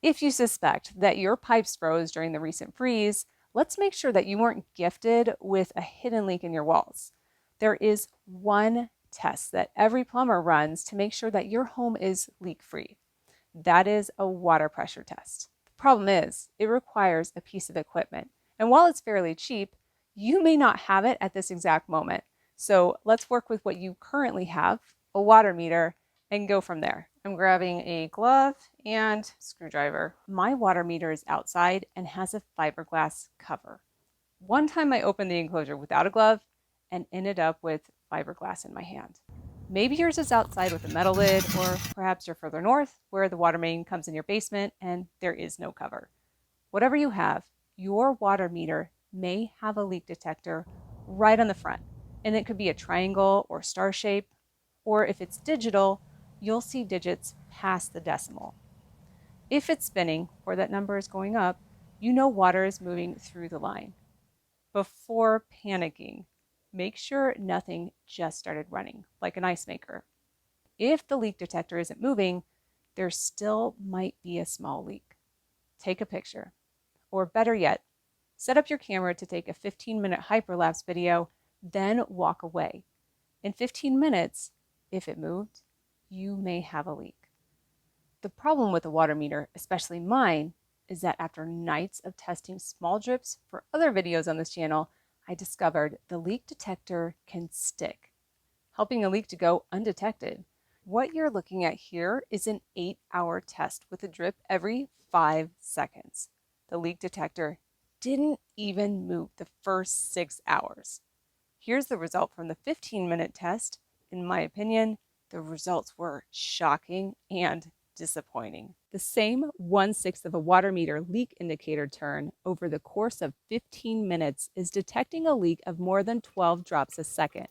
If you suspect that your pipes froze during the recent freeze, let's make sure that you weren't gifted with a hidden leak in your walls. There is one test that every plumber runs to make sure that your home is leak-free. That is a water pressure test. The problem is, it requires a piece of equipment. And while it's fairly cheap, you may not have it at this exact moment. So let's work with what you currently have, a water meter, and go from there. I'm grabbing a glove and screwdriver. My water meter is outside and has a fiberglass cover. One time I opened the enclosure without a glove and ended up with fiberglass in my hand. Maybe yours is outside with a metal lid, or perhaps you're further north where the water main comes in your basement and there is no cover. Whatever you have, your water meter may have a leak detector right on the front, and it could be a triangle or star shape, or if it's digital, you'll see digits past the decimal. If it's spinning or that number is going up, you know water is moving through the line. Before panicking, make sure nothing just started running, like an ice maker. If the leak detector isn't moving, there still might be a small leak. Take a picture, or better yet, set up your camera to take a 15-minute hyperlapse video, then walk away. In 15 minutes, if it moved, you may have a leak. The problem with a water meter, especially mine, is that after nights of testing small drips for other videos on this channel, I discovered the leak detector can stick, helping a leak to go undetected. What you're looking at here is an 8-hour test with a drip every 5 seconds. The leak detector didn't even move the first 6 hours. Here's the result from the 15-minute test. In my opinion, the results were shocking and disappointing. The same 1/6 of a water meter leak indicator turn over the course of 15 minutes is detecting a leak of more than 12 drops a second,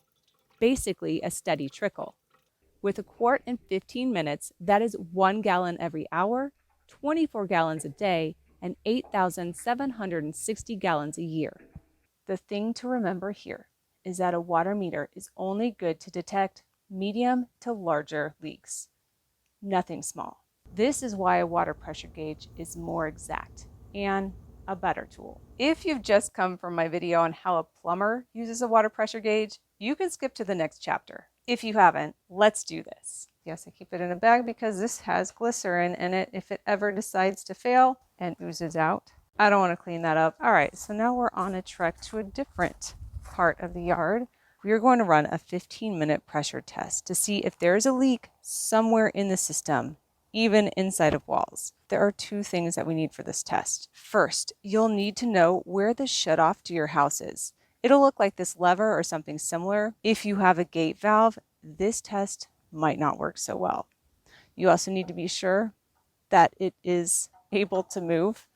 basically a steady trickle. With a quart in 15 minutes, that is 1 gallon every hour, 24 gallons a day, and 8,760 gallons a year. The thing to remember here is that a water meter is only good to detect medium to larger leaks, nothing small. This is why a water pressure gauge is more exact and a better tool. If you've just come from my video on how a plumber uses a water pressure gauge, you can skip to the next chapter. If you haven't, let's do this. Yes, I keep it in a bag because this has glycerin in it if it ever decides to fail and oozes out. I don't want to clean that up. All right, so now we're on a trek to a different part of the yard. We are going to run a 15-minute pressure test to see if there is a leak somewhere in the system, even inside of walls. There are 2 things that we need for this test. First, you'll need to know where the shutoff to your house is. It'll look like this lever or something similar. If you have a gate valve, this test might not work so well. You also need to be sure that it is able to move.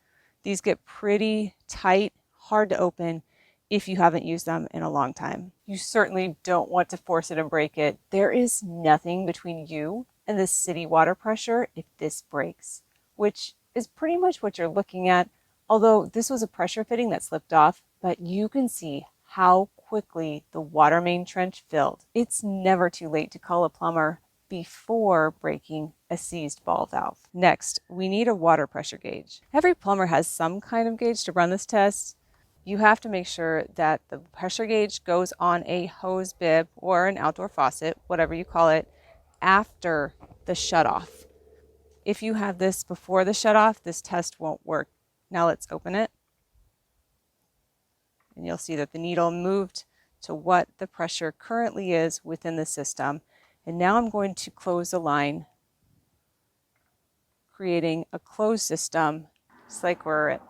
These get pretty tight, hard to open if you haven't used them in a long time. You certainly don't want to force it and break it. There is nothing between you and the city water pressure if this breaks, which is pretty much what you're looking at. Although this was a pressure fitting that slipped off, but you can see how quickly the water main trench filled. It's never too late to call a plumber before breaking a seized ball valve. Next, we need a water pressure gauge. Every plumber has some kind of gauge to run this test. You have to make sure that the pressure gauge goes on a hose bib or an outdoor faucet, whatever you call it, after the shutoff. If you have this before the shutoff, this test won't work. Now let's open it. And you'll see that the needle moved to what the pressure currently is within the system. And now I'm going to close the line, creating a closed system, just like we're at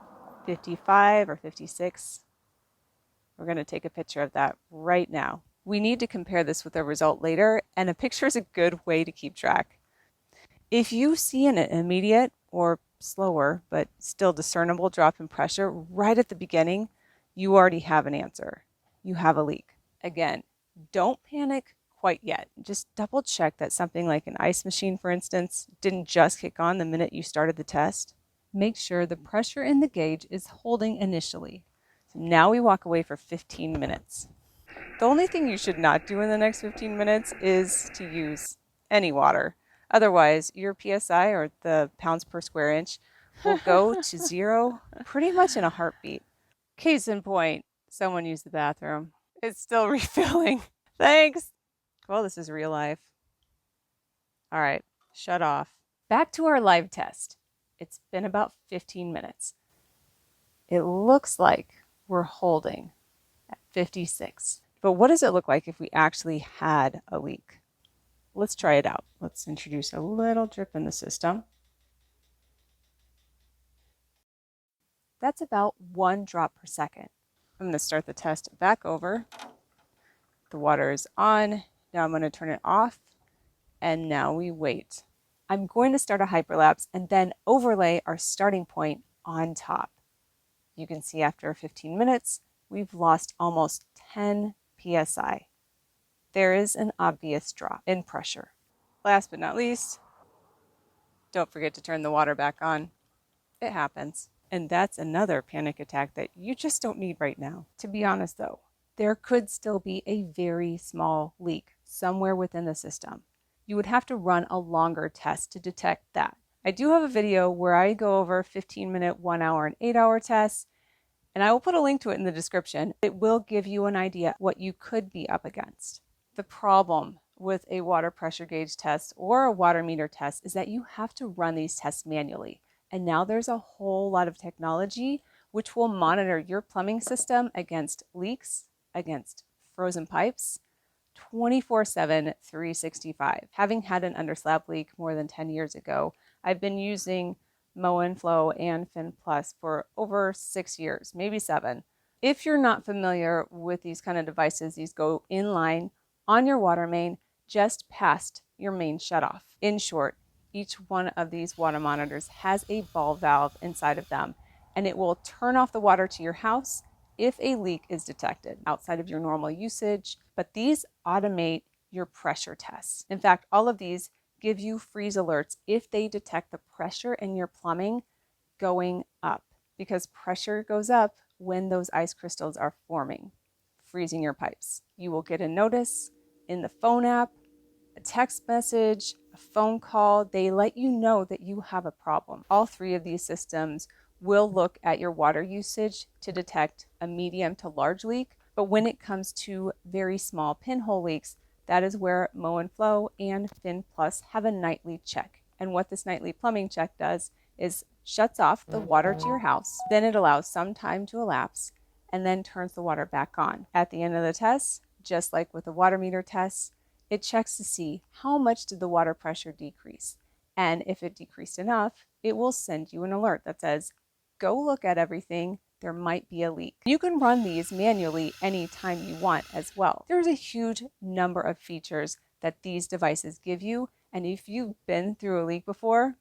55 or 56. We're going to take a picture of that right now. We need to compare this with a result later, and a picture is a good way to keep track. If you see an immediate or slower, but still discernible drop in pressure right at the beginning, you already have an answer. You have a leak. Again, don't panic quite yet. Just double check that something like an ice machine, for instance, didn't just kick on the minute you started the test. Make sure the pressure in the gauge is holding initially. So now we walk away for 15 minutes. The only thing you should not do in the next 15 minutes is to use any water. Otherwise, your PSI, or the pounds per square inch, will go to zero pretty much in a heartbeat. Case in point, someone used the bathroom. It's still refilling. Thanks. Well, this is real life. All right, shut off. Back to our live test. It's been about 15 minutes. It looks like we're holding at 56. But what does it look like if we actually had a leak? Let's try it out. Let's introduce a little drip in the system. That's about 1 drop per second. I'm going to start the test back over. The water is on. Now I'm going to turn it off. And now we wait. I'm going to start a hyperlapse and then overlay our starting point on top. You can see after 15 minutes, we've lost almost 10 psi. There is an obvious drop in pressure. Last but not least, don't forget to turn the water back on. It happens. And that's another panic attack that you just don't need right now. To be honest though, there could still be a very small leak somewhere within the system. You would have to run a longer test to detect that. I do have a video where I go over 15-minute, 1 hour, and 8 hour tests, and I will put a link to it in the description. It will give you an idea what you could be up against. The problem with a water pressure gauge test or a water meter test is that you have to run these tests manually. And now there's a whole lot of technology which will monitor your plumbing system against leaks, against frozen pipes, 24/7, 365. Having had an underslab leak more than 10 years ago, I've been using Moen Flo and Phyn Plus for over 6 years, maybe 7. If you're not familiar with these kind of devices, these go in line on your water main just past your main shutoff. In short, each one of these water monitors has a ball valve inside of them, and it will turn off the water to your house if a leak is detected outside of your normal usage. But these automate your pressure tests. In fact, all of these give you freeze alerts if they detect the pressure in your plumbing going up, because pressure goes up when those ice crystals are forming, freezing your pipes. You will get a notice in the phone app, a text message, a phone call. They let you know that you have a problem. All 3 of these systems will look at your water usage to detect a medium to large leak. But when it comes to very small pinhole leaks, that is where Moen Flo and Phyn Plus have a nightly check. And what this nightly plumbing check does is shuts off the water to your house. Then it allows some time to elapse and then turns the water back on. At the end of the test, just like with the water meter tests, it checks to see how much did the water pressure decrease. And if it decreased enough, it will send you an alert that says, go look at everything, there might be a leak. You can run these manually anytime you want as well. There's a huge number of features that these devices give you, and if you've been through a leak before,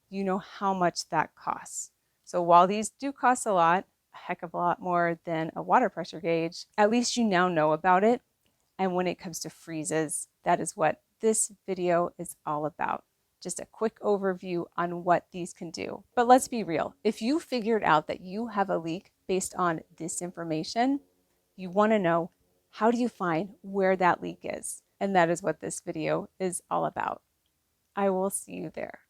you know how much that costs. So while these do cost a lot, a heck of a lot more than a water pressure gauge, at least you now know about it. And when it comes to freezes, that is what this video is all about. Just a quick overview on what these can do. But let's be real. If you figured out that you have a leak based on this information, you want to know, how do you find where that leak is? And that is what this video is all about. I will see you there.